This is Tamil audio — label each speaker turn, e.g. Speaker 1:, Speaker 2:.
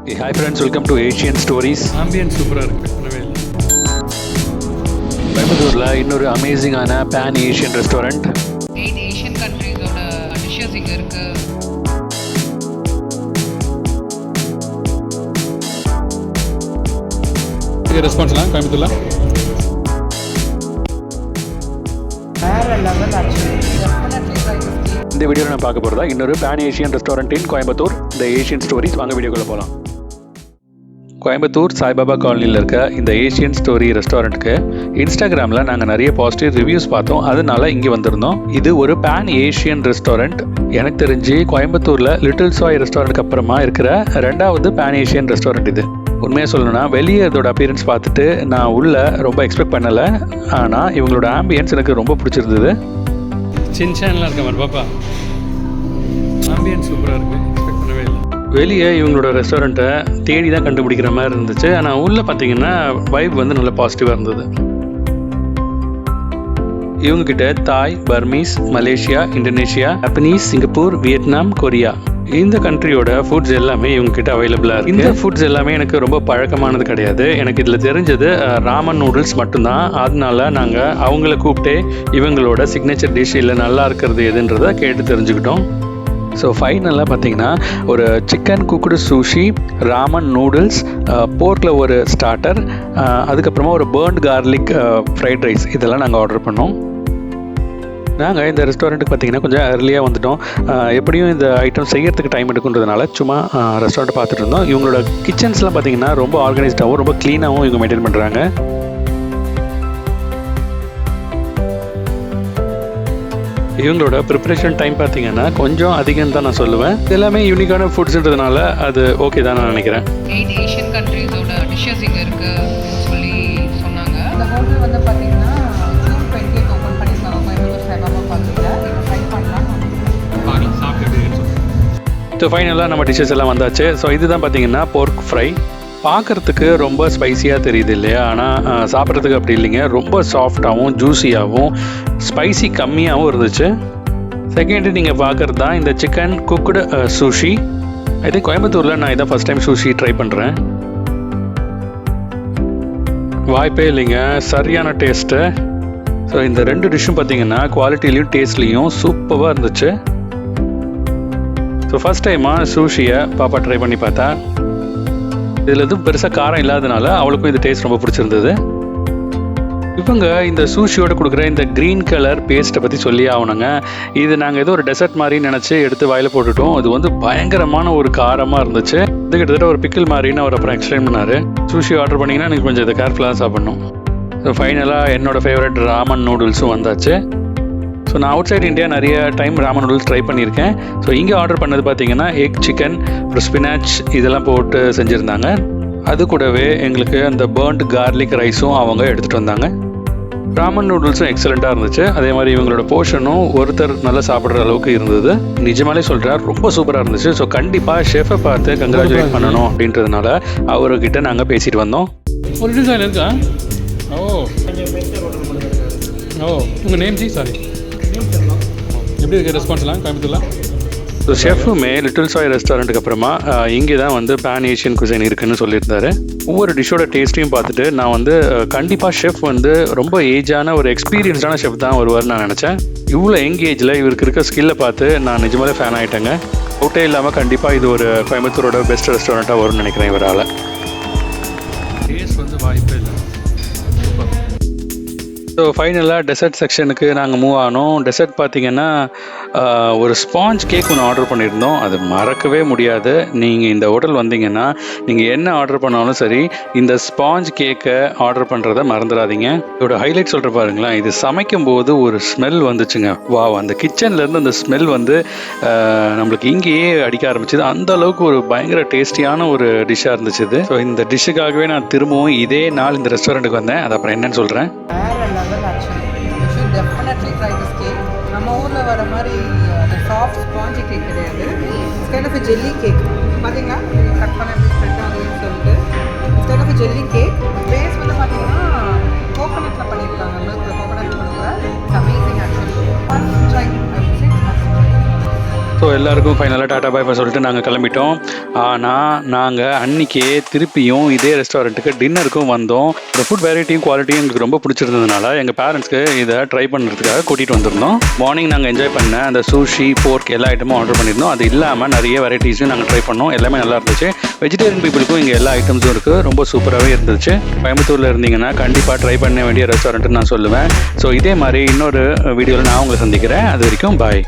Speaker 1: Hey, hi friends, welcome to Asian Stories.
Speaker 2: ஆம்பியன்ஸ் சூப்பராக இருக்குது நவேல்.
Speaker 1: கோயம்புத்தூரில் இன்னொரு அமேசிங்கான பேன் ஏஷியன் ரெஸ்டாரண்ட்.
Speaker 3: 8 ஏஷியன் கண்ட்ரீஸோட டிஷ்ஷஸ் இங்கே இருக்குது.
Speaker 2: இது ரெஸ்பான்ஸ்லாம் கோயம்புத்தூரில்
Speaker 3: வேறு level actually. Definitely try this cake.
Speaker 1: இந்த வீடியோவில் நான் பார்க்க போகிறதா இன்னொரு pan Asian restaurant in Coimbatore, இந்த ஏஷியன் ஸ்டோரிஸ். வாங்க வீடியோக்குள்ளே போகலாம். கோயம்புத்தூர் சாய்பாபா காலனியில் இருக்க இந்த ஏஷியன் ஸ்டோரி ரெஸ்டாரண்ட்டுக்கு இன்ஸ்டாகிராமில் நாங்கள் நிறைய பாசிட்டிவ் ரிவ்யூஸ் பார்த்தோம், அதனால இங்கே வந்திருந்தோம். இது ஒரு பேன் ஏஷியன் ரெஸ்டாரண்ட். எனக்கு தெரிஞ்சு கோயம்புத்தூரில் லிட்டில் சாய் ரெஸ்டாரண்ட்டுக்கு அப்புறமா இருக்கிற 2வது பேன் ஏஷியன் ரெஸ்டாரண்ட் இது. உண்மையாக சொல்லணும்னா வெளியே இதோட அப்பியரன்ஸ் பார்த்துட்டு நான் உள்ள ரொம்ப எக்ஸ்பெக்ட் பண்ணலை, ஆனால் இவங்களோட ஆம்பியன்ஸ் எனக்கு ரொம்ப பிடிச்சிருந்தது.
Speaker 2: சின்சான்லாம் இருக்க மாதிரி பாப்பா, ஆம்பியன்ஸ் சூப்பராக இருக்குது, எக்ஸ்பெக்ட் பண்ணவே இல்லை.
Speaker 1: வெளியே இவங்களோட ரெஸ்டாரண்ட்டை தேடி தான் கண்டுபிடிக்கிற மாதிரி இருந்துச்சு, ஆனால் உள்ளே பார்த்தீங்கன்னா வைப் வந்து நல்ல பாசிட்டிவாக இருந்தது. இவங்ககிட்ட தாய், Burmese, Malaysia, Indonesia, Japanese, Singapore, Vietnam, Korea இந்த கண்ட்ரியோட ஃபுட்ஸ் எல்லாமே இவங்ககிட்ட அவைலபிளாக இருக்குது. இந்த ஃபுட்ஸ் எல்லாமே எனக்கு ரொம்ப பழக்கமானது கிடையாது. எனக்கு இதில் தெரிஞ்சது ராமன் நூடுல்ஸ் மட்டும்தான். அதனால நாங்கள் அவங்கள கூப்பிட்டு இவங்களோட சிக்னேச்சர் டிஷ் இல்லை நல்லா இருக்கிறது எதுன்றதை கேட்டு தெரிஞ்சுக்கிட்டோம். ஸோ ஃபைனலாக பார்த்தீங்கன்னா ஒரு chicken cooked sushi, ramen noodles, போர்க்கில் ஒரு ஸ்டார்டர், அதுக்கப்புறமா ஒரு பேர்ன்ட் கார்லிக் ஃப்ரைட் ரைஸ் இதெல்லாம் நாங்கள் ஆர்டர் பண்ணோம். நாங்கள் இந்த ரெஸ்டாரண்ட்டுக்கு பார்த்தீங்கன்னா கொஞ்சம் ஏர்லியாக வந்துட்டோம். எப்படியும் இந்த ஐட்டம் செய்யறதுக்கு டைம் எடுக்குன்றதுனால சும்மா ரெஸ்டாரண்ட் பார்த்துட்டு இருந்தோம். இவங்களோட கிச்சன்ஸ்லாம் பார்த்தீங்கன்னா ரொம்ப ஆர்கனைஸ்டாகவும் ரொம்ப க்ளீனாகவும் இவங்க மெயின்டைன் பண்ணுறாங்க. இவங்களோட ப்ரிப்பரேஷன் டைம் பார்த்தீங்கன்னா கொஞ்சம் அதிகம் தான் நான் சொல்லுவேன். எல்லாமே யூனிக்கான ஃபுட்ஸ்ன்றதுனால அது ஓகே தான் நான் நினைக்கிறேன்.
Speaker 3: 8 ஏஷியன் கண்ட்ரீஸோட டிஷ்ஷஸ் இங்கே இருக்குன்னு சொல்லி சொன்னாங்க. இந்த ஹோட்டல் வந்து பார்த்தீங்கன்னா ஜூன் 20 ஓப்பன் பண்ணியிருக்காங்க கோயம்புத்தூர் சாய்பாபா காலனியில். ட்ரை பண்ணலாம்.
Speaker 2: சாப்பிட்டு
Speaker 1: ஸோ ஃபைனலாக நம்ம டிஷ்ஷஸ் எல்லாம் வந்தாச்சு. ஸோ இதுதான் பார்த்தீங்கன்னா போர்க் ஃப்ரை. பார்க்குறதுக்கு ரொம்ப ஸ்பைஸியாக தெரியுது இல்லையா, ஆனால் சாப்பிட்றதுக்கு அப்படி இல்லைங்க. ரொம்ப சாஃப்டாகவும் ஜூஸியாகவும் ஸ்பைசி கம்மியாகவும் இருந்துச்சு. செகண்டு நீங்கள் பார்க்குறது தான் இந்த சிக்கன் குக்குடு சூஷி. இது கோயம்புத்தூரில் நான் இதான் ஃபஸ்ட் டைம் சூஷி ட்ரை பண்ணுறேன். வாய்ப்பே இல்லைங்க, சரியான டேஸ்ட்டு. ஸோ இந்த 2 டிஷ்ஷும் பார்த்தீங்கன்னா குவாலிட்டிலையும் டேஸ்ட்லேயும் சூப்பராக இருந்துச்சு. ஸோ ஃபஸ்ட் டைமாக சூஷியை பாப்பா ட்ரை பண்ணி பார்த்தா. இதில் எதுவும் பெருசாக காரம் இல்லாதனால அவளுக்கும் இது டேஸ்ட் ரொம்ப பிடிச்சிருந்தது. இவங்க இந்த சூஷியோட கொடுக்குற இந்த க்ரீன் கலர் பேஸ்ட்டை பற்றி சொல்லி ஆகணுங்க. இது நாங்கள் ஏதோ ஒரு டெசர்ட் மாதிரி நினச்சி எடுத்து வாயில் போட்டுட்டோம். அது வந்து பயங்கரமான ஒரு காரமாக இருந்துச்சு. இது கிட்டத்தட்ட ஒரு பிக்கிள் மாதிரின்னு அவர் அப்புறம் எக்ஸ்பிளைன் பண்ணார். சூஷி ஆர்டர் பண்ணிங்கன்னா எனக்கு கொஞ்சம் இதை கேர்ஃபுல்லாக சாப்பிட்ணும். ஸோ ஃபைனலாக என்னோடய ஃபேவரட் ராமன் நூடுல்ஸும் வந்தாச்சு. ஸோ நான் அவுட் சைட் இந்தியா நிறைய டைம் ராமன் நூடுல்ஸ் ட்ரை பண்ணியிருக்கேன். ஸோ இங்கே ஆர்டர் பண்ணது பார்த்தீங்கன்னா எக் சிக்கன், ஒரு ஸ்பினாச் இதெல்லாம் போட்டு செஞ்சுருந்தாங்க. அது கூடவே எங்களுக்கு அந்த பேர்ன்ட் கார்லிக் ரைஸும் அவங்க எடுத்துகிட்டு வந்தாங்க. ராமன் நூடுல்ஸும் எக்ஸலண்ட்டாக இருந்துச்சு. அதே மாதிரி இவங்களோட போர்ஷனும் ஒருத்தர் நல்லா சாப்பிட்ற அளவுக்கு இருந்தது. நிஜமாலே சொல்கிறார், ரொம்ப சூப்பராக இருந்துச்சு. ஸோ கண்டிப்பாக ஷெஃபை பார்த்து கங்க்ராச்சுலேட் பண்ணணும் அப்படின்றதுனால அவர்கிட்ட நாங்கள் பேசிட்டு வந்தோம்.
Speaker 2: ஒரு டிசைன் இருக்கா? ஓ ஓ உங்கள் நேம் ஜி சாரி எப்படி இருக்குது ரெஸ்பான்ஸ்லாம் கோயம்புத்தூர்லாம்?
Speaker 1: ஸோ ஷெஃபுமே லிட்டில் சாய் ரெஸ்டாரண்ட்டுக்கு அப்புறமா இங்கே தான் வந்து பேன் ஏஷியன் குசைன் இருக்குன்னு சொல்லியிருந்தாரு. ஒவ்வொரு டிஷ்ஷோட டேஸ்ட்டையும் பார்த்துட்டு நான் வந்து கண்டிப்பாக ஷெஃப் வந்து ரொம்ப ஏஜான ஒரு எக்ஸ்பீரியன்ஸ்டான ஷெஃப் தான் வருவார்னு நான் நினச்சேன். இவ்வளோ யங் ஏஜில் இவருக்கு இருக்க ஸ்கில்லை பார்த்து நான் நிஜமாலே ஃபேன் ஆகிட்டேங்க. அவுட்டே இல்லாமல் கண்டிப்பாக இது ஒரு கோயம்புத்தூரோட பெஸ்ட் ரெஸ்டாரண்ட்டாக வரும்னு நினைக்கிறேன் இவரால்.
Speaker 2: டேஸ்ட் வந்து வாய்ப்பே இல்லை.
Speaker 1: ஸோ ஃபைனலாக டெசர்ட் செக்ஷனுக்கு நாங்கள் மூவ் ஆனோம். டெசர்ட் பார்த்திங்கன்னா ஒரு ஸ்பாஞ்ச் கேக் ஒன்று ஆர்டர் பண்ணியிருந்தோம். அது மறக்கவே முடியாது. நீங்கள் இந்த ஹோட்டல் வந்தீங்கன்னா நீங்கள் என்ன ஆர்டர் பண்ணாலும் சரி இந்த ஸ்பாஞ்ச் கேக்கை ஆர்டர் பண்ணுறதை மறந்துடாதீங்க. இதோட ஹைலைட் சொல்கிற பாருங்களேன், இது சமைக்கும் போது ஒரு ஸ்மெல் வந்துச்சுங்க. வா, அந்த கிச்சன்லேருந்து அந்த ஸ்மெல் வந்து நம்மளுக்கு இங்கேயே அடிக்க ஆரம்பிச்சிது. அந்த அளவுக்கு ஒரு பயங்கர டேஸ்டியான ஒரு டிஷ்ஷாக இருந்துச்சு இது. ஸோ இந்த டிஷ்ஷுக்காகவே நான் திரும்பவும் இதே நாள் இந்த ரெஸ்டாரண்ட்டுக்கு வந்தேன். அது அப்புறம் என்னன்னு சொல்கிறேன்.
Speaker 3: வேறு level actually. You should definitely try this cake. நம்ம ஊரில் வர மாதிரி அந்த சாஃப்ட் ஸ்பாஞ்சி கேக் கிடையாது. It's kind of jelly cake. பார்த்தீங்கன்னா கட் பண்ண ஸ்ப்ரெட் ஆகுதுன்னு சொல்லிட்டு it's kind of jelly cake. Base வந்து பார்த்தீங்கன்னா கோகோனட்டில் பண்ணியிருக்காங்க. மில்கில் கோகோனட் பண்ணுற. It's amazing actually. One try.
Speaker 1: So எல்லாருக்கும் ஃபைனலாக டாடா பாய் பாய் சொல்லிட்டு நாங்கள் கிளம்பிட்டோம். ஆனால் நாங்கள் அன்றைக்கே திருப்பியும் இதே ரெஸ்டாரண்ட்டுக்கு டின்னருக்கும் வந்தோம். இந்த ஃபுட் வெரைட்டியும் குவாலிட்டியும் எங்களுக்கு ரொம்ப பிடிச்சிருந்ததுனால எங்கள் பேரண்ட்ஸ்க்கு இதை ட்ரை பண்ணுறதுக்காக கூட்டிகிட்டு வந்திருந்தோம். மார்னிங் நாங்கள் என்ஜாய் பண்ண அந்த சூஷி, போர்க் எல்லா ஐட்டமும் ஆர்டர் பண்ணியிருந்தோம். அது இல்லாமல் நிறைய வெரைட்டிஸும் நாங்கள் ட்ரை பண்ணோம். எல்லாமே நல்லா இருந்துச்சு. வெஜிடேரியன் பீப்புளுக்கும் இங்கே எல்லா ஐட்டம்ஸும் இருக்குது. ரொம்ப சூப்பராகவே இருந்துச்சு. கோயம்புத்தூரில் இருந்தீங்கன்னா கண்டிப்பாக ட்ரை பண்ண வேண்டிய ரெஸ்டாரண்ட்டுன்னு நான் சொல்லுவேன். ஸோ இதே மாதிரி இன்னொரு வீடியோவில் நான் உங்களை சந்திக்கிறேன். அது வரைக்கும் பாய்.